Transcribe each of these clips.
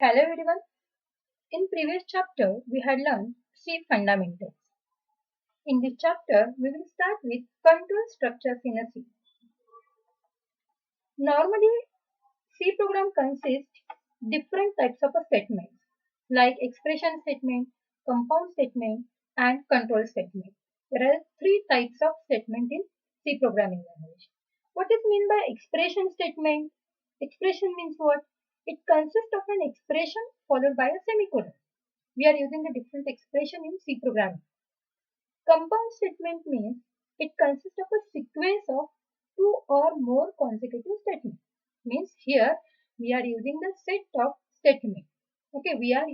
Hello everyone. In previous chapter, we had learned C fundamentals. In this chapter, we will start with control structures in a C. Normally, C program consists different types of statements like expression statement, compound statement, and control statement. There are three types of statement in C programming language. What is meant by expression statement? Expression means what? It consists of an expression followed by a semicolon. We are using a different expression in C programming. Compound statement means it consists of a sequence of two or more consecutive statements. Means here we are using the set of statement. Okay, we are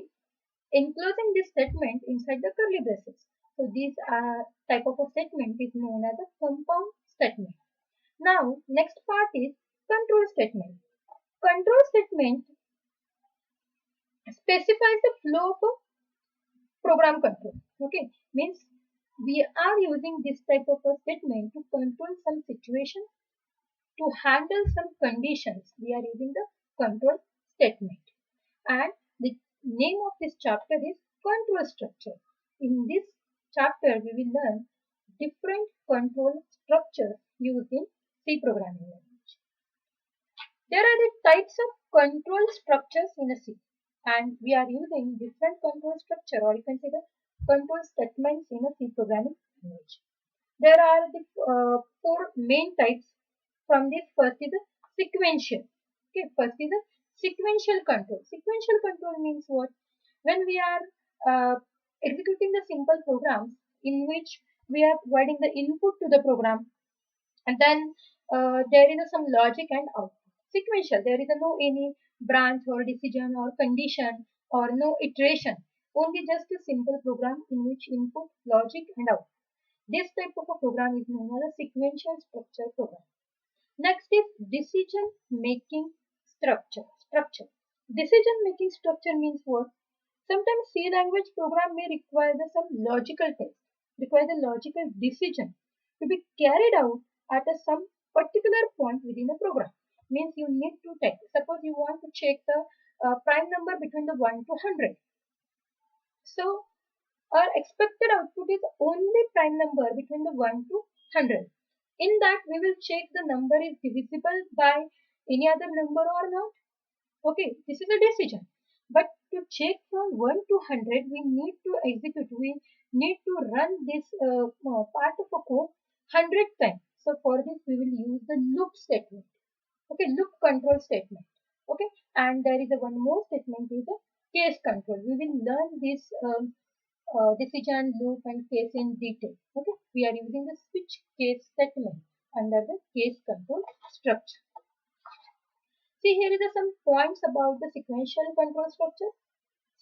enclosing this statement inside the curly braces. So this type of a statement is known as a compound statement. Now next part is control statement. Control statement specifies the flow of a program control. Okay, means we are using this type of a statement to control some situation, to handle some conditions. We are using the control statement. And the name of this chapter is control structure. In this chapter, we will learn different control structures used in C programming language. There are the types of control structures in a C, and we are using different control structure, or you can say the control statements in a C programming language. There are the four main types. From this, first is the sequential. Okay, first is the sequential control. Sequential control means what? When we are executing the simple programs in which we are providing the input to the program, and then there is some logic and output. Sequential, there is no any branch or decision or condition or no iteration, only just a simple program in which input, logic and output. This type of a program is known as a sequential structure program. Next is decision making structure. Decision making structure means what? Sometimes C language program may require some logical test, require the logical decision to be carried out at some particular point within a program. Means you need to check. Suppose you want to check the prime number between the 1 to 100. So our expected output is only prime number between the 1 to 100. In that we will check the number is divisible by any other number or not. Okay, this is a decision. But to check from 1 to 100, we need to execute, we need to run this part of a code 100 times. So for this we will use the loop statement. Okay, loop control statement. Okay, and there is a one more statement is the case control. We will learn this decision, loop and case in detail. Okay, we are using the switch case statement under the case control structure. See, here is some points about the sequential control structure.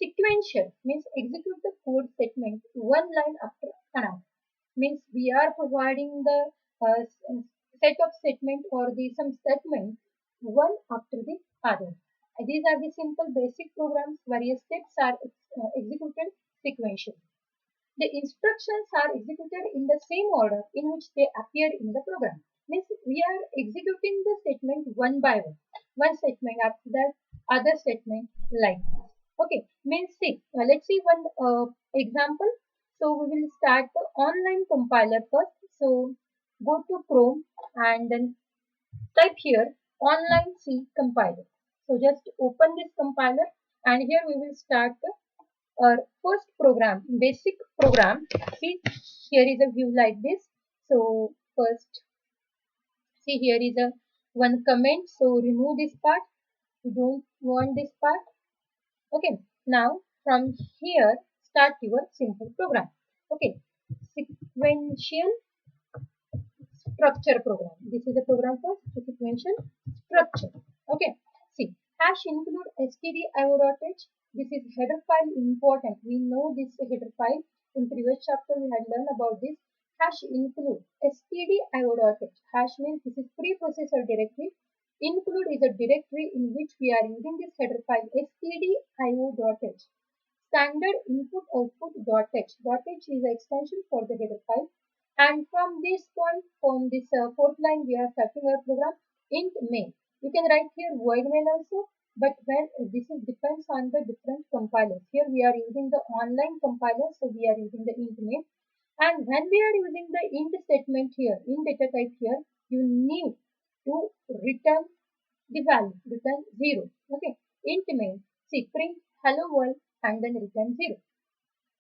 Sequential means execute the code statement one line after another. Means we are providing the set of statement or some statement one after the other. These are the simple basic programs. Various steps are executed sequentially. The instructions are executed in the same order in which they appear in the program. Means we are executing the statement one by one. One statement after that, other statement like this. Okay, means see, let's see one example. So we will start the online compiler first. So go to Chrome and then type here online C compiler. So just open this compiler and here we will start the first program, basic program. See, here is a view like this. So first, see, here is a one comment. So remove this part. We don't want this part. Okay. Now from here, start your simple program. Okay. Sequential structure program. This is a program for sequential structure. Okay. See, hash include stdio.h. This is header file important. We know this header file. In previous chapter we had learned about this. Hash include stdio.h. Hash means this is preprocessor directory. Include is a directory in which we are using this header file stdio.h. Standard input output.h. .h is the extension for the header file. And from this point, from this fourth line, we are starting our program int main. You can write here void main also. But when this is depends on the different compilers. Here we are using the online compiler, so we are using the int main. And when we are using the int statement here, in data type here, you need to return the value, return 0. Okay, int main, see, print hello world and then return 0.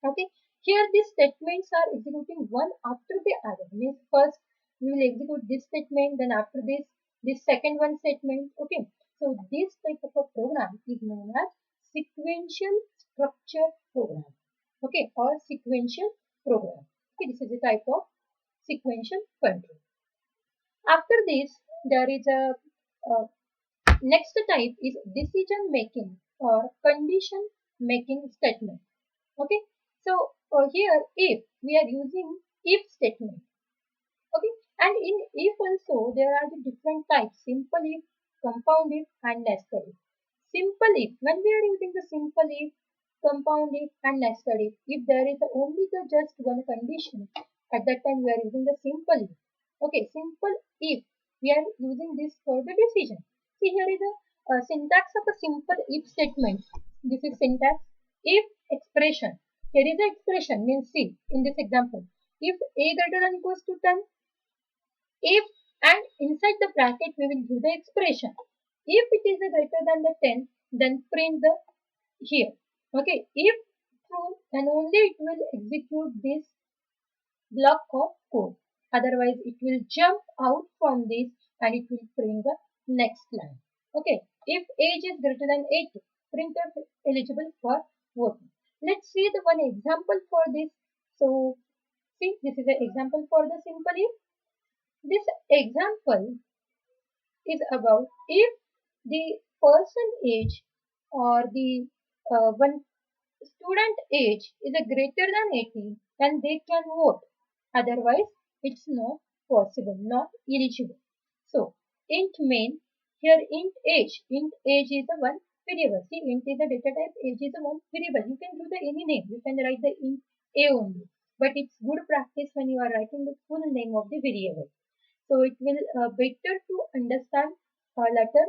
Okay, here these statements are executing one after the other. Means first we will execute this statement, then after this second one statement. Okay, so this type of a program is known as sequential structure program. Okay, or sequential program. Okay, this is a type of sequential control. After this, there is a next type is decision making or condition making statement. Okay, so here if we are using if statement. Okay, and in if also there are the different types: simple if, compound if, and nested if. Simple if, when we are using the simple if, compound if, and nested if there is only the just one condition, at that time we are using the simple if. Okay, simple if we are using this for the decision. See, here is a syntax of a simple if statement. This is syntax. If expression, here is the expression, means see in this example, if a greater than equals to 10, if, and inside the bracket we will give the expression. If it is a greater than the 10, then print the here. Okay, if true, then only it will execute this block of code. Otherwise, it will jump out from this and it will print the next line. Okay, if age is greater than 80, print of eligible for voting. Let's see the one example for this. So, see, this is an example for the simple if. This example is about if the person age or the one student age is a greater than 80, then they can vote. Otherwise, it's not possible, not eligible. So, int main, here int age is the one variable. See, int is a data type, age is a one variable. You can do the any name. You can write the int a only. But it's good practice when you are writing the full name of the variable. So it will better to understand letter,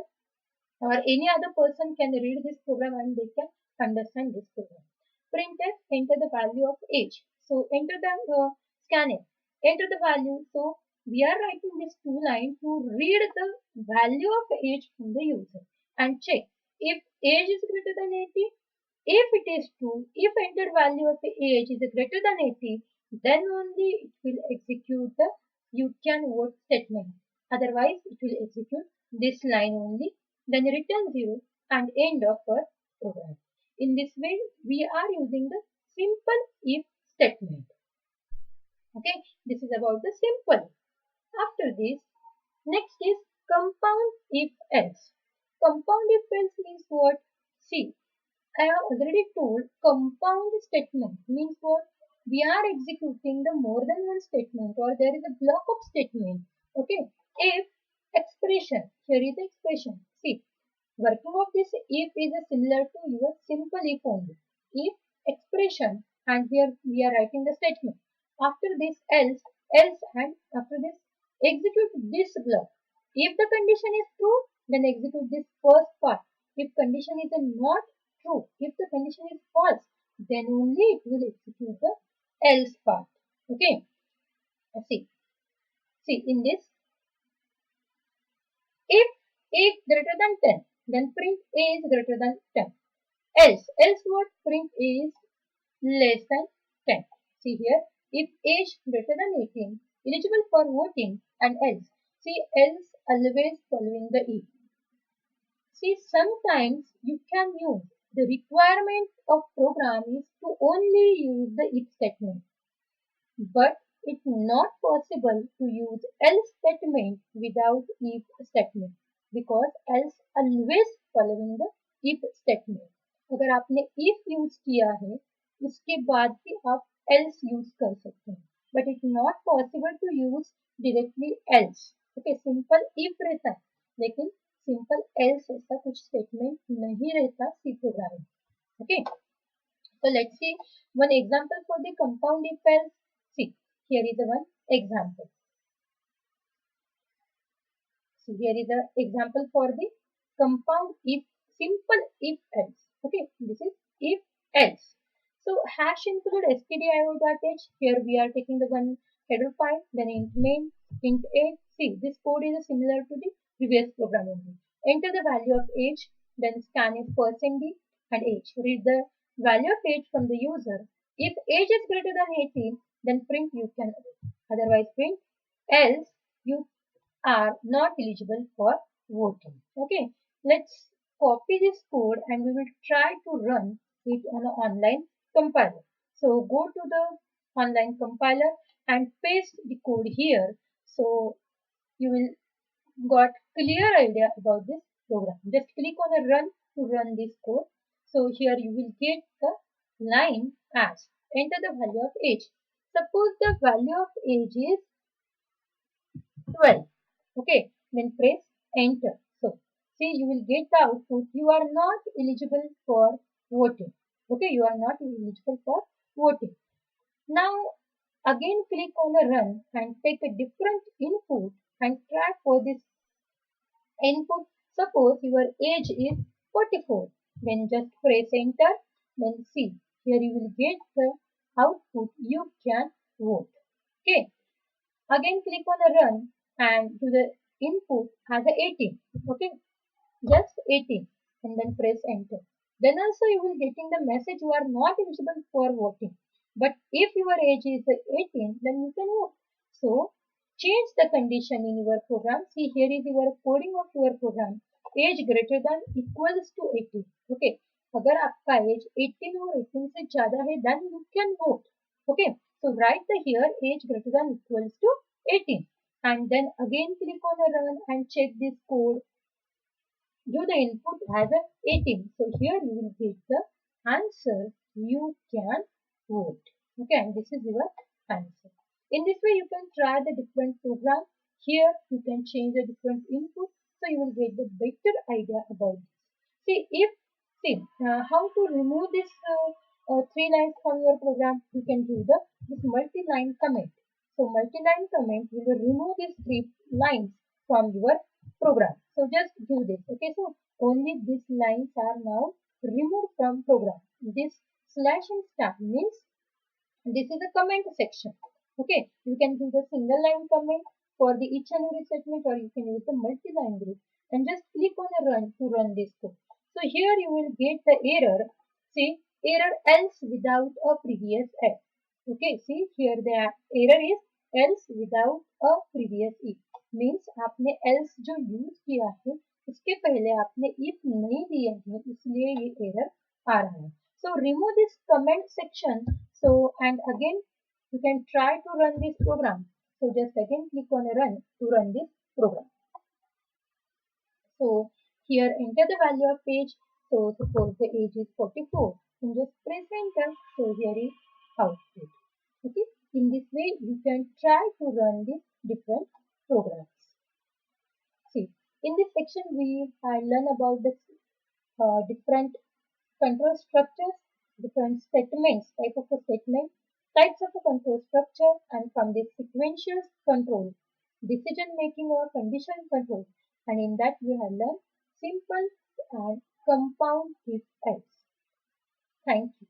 or any other person can read this program and they can understand this program. Printf, enter the value of age. So enter the scanf, enter the value. So we are writing this two line to read the value of age from the user and check if age is greater than 80. If it is true, if enter value of the age is greater than 80, then only it will execute the you can vote statement. Otherwise, it will execute this line only, then return 0 and end of our program. In this way, we are using the simple if statement. Okay, this is about the simple. After this, next is compound if else. Compound if else means what? See, I have already told compound statement means what? We are executing the more than one statement or there is a block of statement. Okay. If expression, here is the expression. See, working of this if is similar to your simple if only. If expression and here we are writing the statement. After this else and after this execute this block. If the condition is true, then execute this first part. If condition is not true, if the condition is false, then only it will execute the else part. Okay. See in this, if a greater than 10, then print a is greater than 10. Else what? Print a is less than 10. See here, if age greater than 18, eligible for voting, and else. See, else always following the if. See, sometimes you can use the requirement of program is to only use the if statement, but it's not possible to use else statement without if statement because else always following the if statement. अगर आपने if use किया है उसके बाद भी आप else use कर सकते हैं, but it's not possible to use directly else. Okay, simple if रहता है लेकिन simple else ऐसा कुछ statement नहीं रहता C programming. Okay, so let's see one example for the compound if else. See, here is the one example. So here is the example for the compound if simple if else. Okay, this is if else. So hash include stdio.h. Here we are taking the one header file, then int main, int a. See, this code is similar to the previous program only. Enter the value of age, then scan if %d and age. Read the value of age from the user. If age is greater than 18, then print you can, otherwise print, else you are not eligible for voting. Okay, let's copy this code and we will try to run it on an online compiler. So go to the online compiler and paste the code here. So you will got clear idea about this program. Just click on the run to run this code. So here you will get the line as enter the value of age. Suppose the value of age is 12. Okay, then press enter. So see, you will get the output. You are not eligible for voting. Okay, you are not eligible for voting. Now again click on the run and take a different input and try for this input. Suppose your age is 44. Then just press enter. Then see, here you will get the output. You can vote. Okay. Again click on the run and do the input as a 18. Okay, just 18 and then press enter. Then also you will getting the message you are not eligible for voting. But if your age is 18, then you can vote. So change the condition in your program. See, here is your coding of your program. Age greater than equals to 18. Okay, अगर आपका as 18 और 18 से ज्यादा है then you can vote. Okay, so write the here age greater than equals to 18 and then again click on the run and check this code. Do the input as a 18. So here you will get the answer. You can vote. Okay, and this is your answer. In this way you can try the different program. Here you can change the different input. So you will get the better idea about this. How to remove this three lines from your program. You can do this multi-line comment. So multi-line comment will remove these three lines from your program. So just do this. Okay, so only these lines are now removed from program. This slash and star means this is a comment section. Okay, you can do the single line comment for the each and every statement, or you can use the multi-line group and just click on the run to run this code. So here you will get the error. See, error else without a previous if. Okay, see here the error is else without a previous if. Means आपने else जो use किया है उसके पहले आपने if नहीं दिया है, इसलिए ये एरर आ रहा है. So remove this comment section. So and again you can try to run this program. So just again click on run to run this program. So here enter the value of age. So suppose the age is 44 and just press enter. So here is output. Okay, in this way you can try to run these different programs. See, in this section we learn about the different control structures, different statements, type of a statement, types of a control structure, and from this sequential control, decision making or condition control. And in that we have learned simple and compound if else. Thank you.